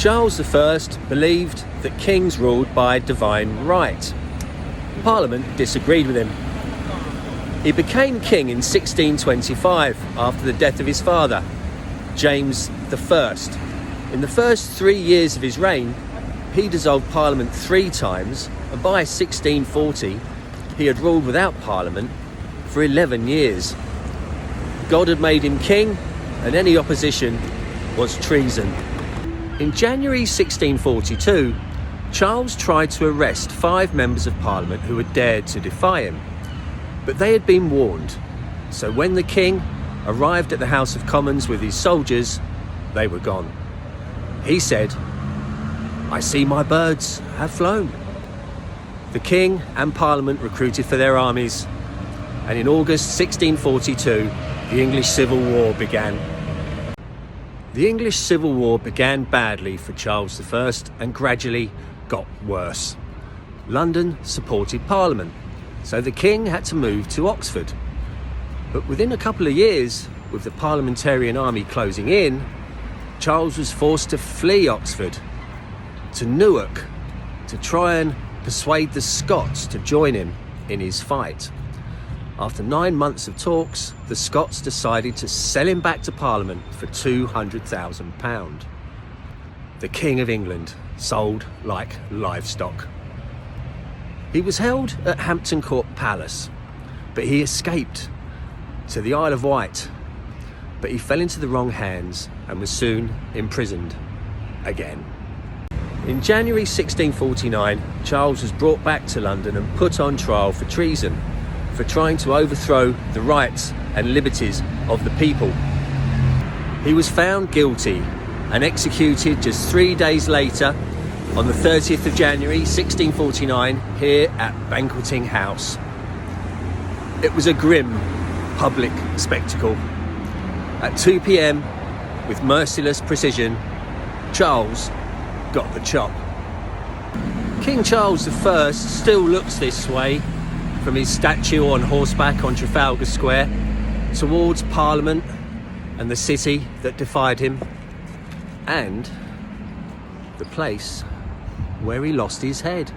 Charles I believed that kings ruled by divine right. Parliament disagreed with him. He became king in 1625 after the death of his father, James I. In the first 3 years of his reign, he dissolved Parliament 3 times, and by 1640 he had ruled without Parliament for 11 years. God had made him king, and any opposition was treason. In January 1642, Charles tried to arrest 5 members of Parliament who had dared to defy him. But they had been warned, so when the king arrived at the House of Commons with his soldiers, they were gone. He said, "I see my birds have flown." The king and Parliament recruited for their armies, and in August 1642, the English Civil War began. The English Civil War began badly for Charles I and gradually got worse. London supported Parliament, so the king had to move to Oxford. But within a couple of years, with the parliamentarian army closing in, Charles was forced to flee Oxford to Newark to try and persuade the Scots to join him in his fight. After 9 months of talks, the Scots decided to sell him back to Parliament for £200,000. The King of England sold like livestock. He was held at Hampton Court Palace, but he escaped to the Isle of Wight. But he fell into the wrong hands and was soon imprisoned again. In January 1649, Charles was brought back to London and put on trial for treason, for trying to overthrow the rights and liberties of the people. He was found guilty and executed just 3 days later on the 30th of January 1649 here at Banqueting House. It was a grim public spectacle. At 2 p.m, with merciless precision, Charles got the chop. King Charles I still looks this way from his statue on horseback on Trafalgar Square towards Parliament and the city that defied him, and the place where he lost his head.